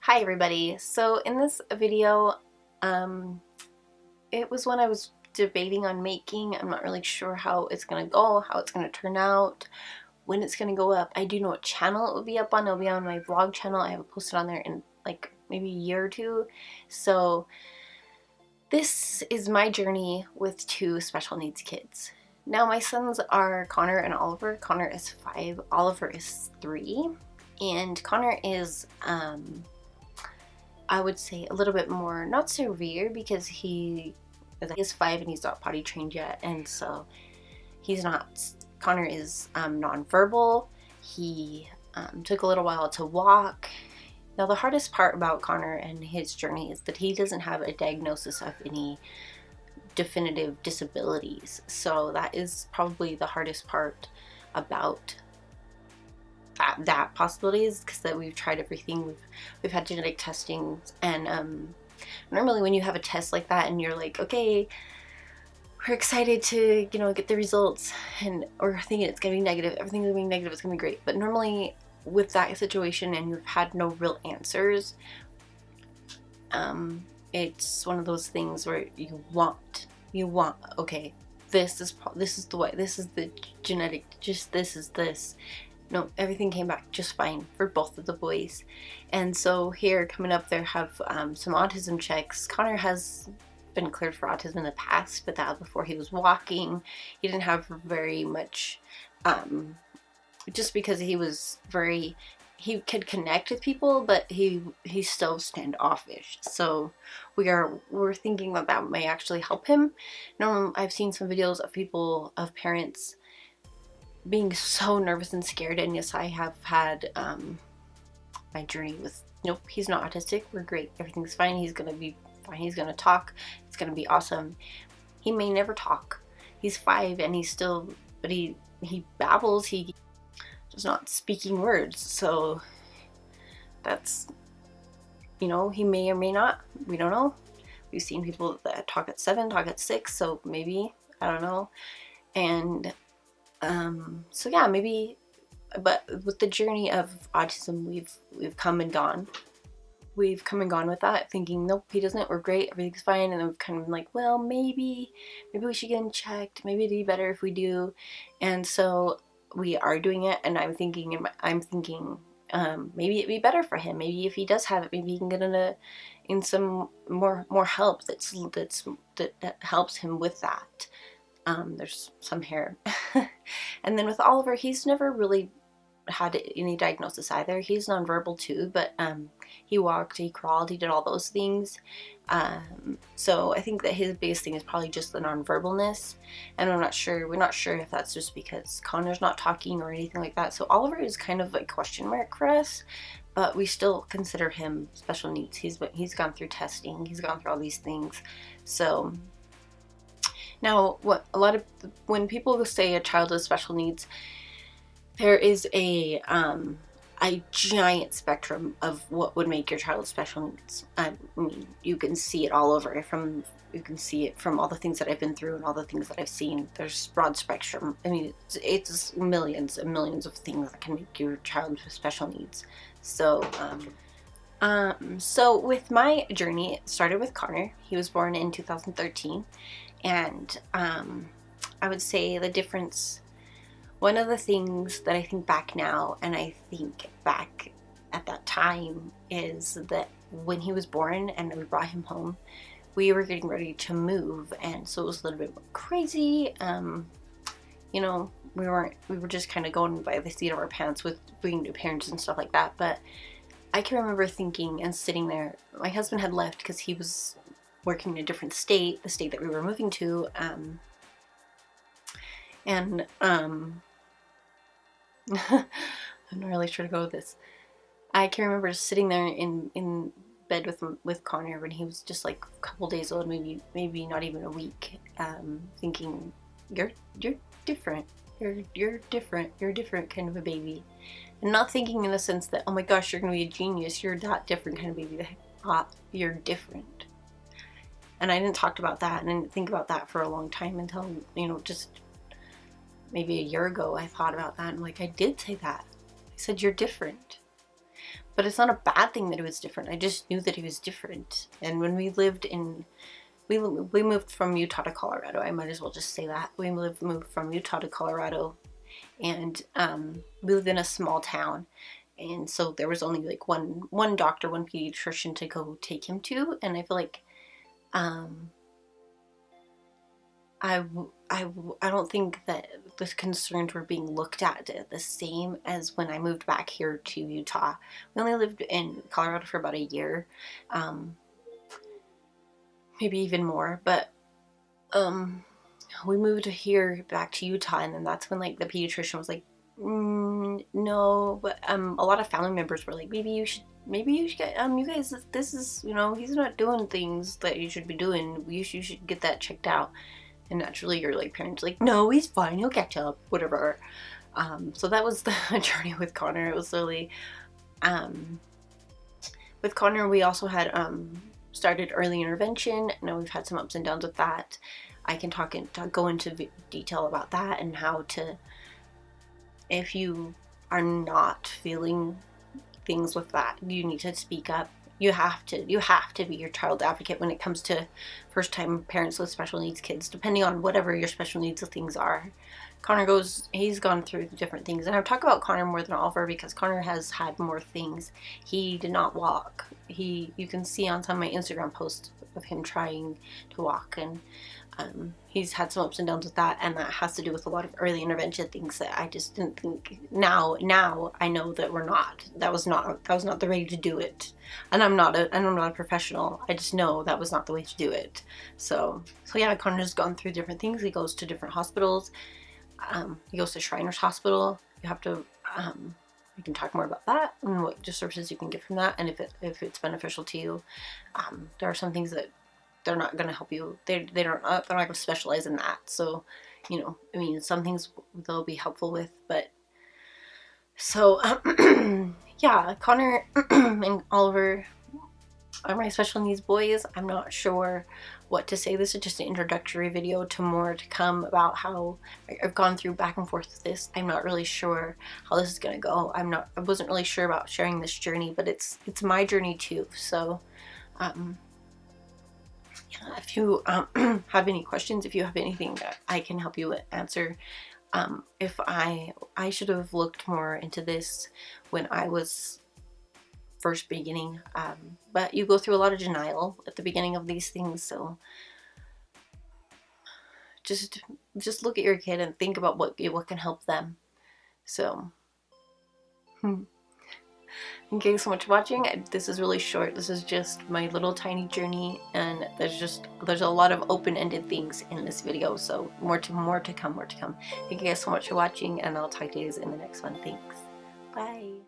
Hi everybody. So in this video, it was when I was debating on making. I'm not really sure how it's gonna go, how it's gonna turn out, when it's gonna go up. I do know what channel it will be up on. It'll be on my vlog channel. I haven't posted on there in like maybe a year or two. So this is my journey with two special needs kids. Now my sons are Connor and Oliver. Connor is 5, Oliver is 3, and Connor is I would say a little bit more, not severe, because he is 5 and he's not potty trained yet, and so he's not. Connor is nonverbal. He took a little while to walk. Now the hardest part about Connor and his journey is that he doesn't have a diagnosis of any definitive disabilities, so that is probably the hardest part about that possibility, is because that we've tried everything. We've had genetic testing, and normally when you have a test like that and you're like, okay, we're excited to get the results, and we're thinking it's gonna be negative, everything's gonna be negative, it's gonna be great. But normally with that situation and you've had no real answers, it's one of those things where you want okay, this is the way, this is the genetic, just this is this. No, everything came back just fine for both of the boys. And so here coming up, there have some autism checks. Connor has been cleared for autism in the past, but that before he was walking. He didn't have very much, just because he was he could connect with people, but he's still standoffish. So we're thinking that may actually help him. I've seen some videos of parents being so nervous and scared, and yes, I have had my journey with, nope, he's not autistic, we're great, everything's fine, he's gonna be fine, he's gonna talk, it's gonna be awesome. He may never talk, he's 5 and he's still, but he babbles, he just not speaking words. So that's, he may or may not, we don't know. We've seen people that talk at 7, talk at 6, so maybe, I don't know. And so yeah, maybe, but with the journey of autism, we've come and gone. We've come and gone with that, thinking, nope, he doesn't, we're great, everything's fine. And then we've kind of been like, well, maybe we should get him checked. Maybe it'd be better if we do. And so we are doing it, and I'm thinking, maybe it'd be better for him. Maybe if he does have it, maybe he can get in some more help that helps him with that. There's some hair. And then with Oliver, he's never really had any diagnosis either. He's nonverbal too, but he walked, he crawled, he did all those things. So I think that his biggest thing is probably just the nonverbalness, and we're not sure if that's just because Connor's not talking or anything like that. So Oliver is kind of a question mark for us, but we still consider him special needs. He's gone through testing, he's gone through all these things. So now, when people say a child with special needs, there is a giant spectrum of what would make your child with special needs. I mean, you can see it all over. You can see it from all the things that I've been through and all the things that I've seen. There's broad spectrum. I mean, it's millions and millions of things that can make your child with special needs. So, so with my journey, it started with Connor. He was born in 2013. And I would say the difference, one of the things that I think back now, and I think back at that time, is that when he was born and we brought him home, we were getting ready to move, and so it was a little bit crazy. We were just kind of going by the seat of our pants with being new parents and stuff like that. But I can remember thinking and sitting there. My husband had left because he was working in a different state, the state that we were moving to, and I'm not really sure to go with this. I can remember just sitting there in bed with Connor when he was just like a couple days old, maybe not even a week, thinking, you're different, you're different kind of a baby, and not thinking in the sense that, oh my gosh, you're gonna be a genius, you're that different kind of baby. You're different. And I didn't talk about that, and I didn't think about that for a long time until, just maybe a year ago I thought about that, and like, I did say that. I said, you're different. But it's not a bad thing that he was different. I just knew that he was different. And when we lived in, we moved from Utah to Colorado. I might as well just say that. We moved from Utah to Colorado, and we lived in a small town. And so there was only like one doctor, one pediatrician to go take him to. And I feel like I don't think that the concerns were being looked at the same as when I moved back here to Utah. We only lived in Colorado for about a year, maybe even more, but we moved here back to Utah, and then that's when like the pediatrician was like, no, but a lot of family members were like, maybe you should get, you guys, this is, you know, he's not doing things that you should be doing. You should get that checked out. And naturally your like parents like, no, he's fine, he'll catch up, whatever. So that was the journey with Connor. It was really, with Connor, we also had started early intervention. Now we've had some ups and downs with that. I can go into detail about that and how to, if you are not feeling things with that, you need to speak up. You have to be your child advocate when it comes to first-time parents with special needs kids, depending on whatever your special needs things are. Connor he's gone through different things, and I've talked about Connor more than Oliver because Connor has had more things. He did not walk. You can see on some of my Instagram posts of him trying to walk, and he's had some ups and downs with that, and that has to do with a lot of early intervention things that I just didn't think. Now I know that that was not the way to do it, and I'm not a professional. I just know that was not the way to do it. So yeah, Connor's gone through different things. He goes to different hospitals. He goes to Shriners Hospital. You have to we can talk more about that and what services you can get from that, and if it's beneficial to you. There are some things that they're not going to help you. They're not going to specialize in that. So, you know, I mean, some things they'll be helpful with, but so yeah, Connor and Oliver are my special needs boys. I'm not sure what to say. This is just an introductory video to more to come about how I've gone through back and forth with this. I'm not really sure how this is going to go. I wasn't really sure about sharing this journey, but it's my journey too. So, if you have any questions, if you have anything that I can help you answer, if I should have looked more into this when I was first beginning, but you go through a lot of denial at the beginning of these things, so just look at your kid and think about what can help them. So thank you so much for watching. This is really short. This is just my little tiny journey, and there's a lot of open-ended things in this video, so more to come. Thank you guys so much for watching, and I'll talk to you guys in the next one. Thanks. Bye.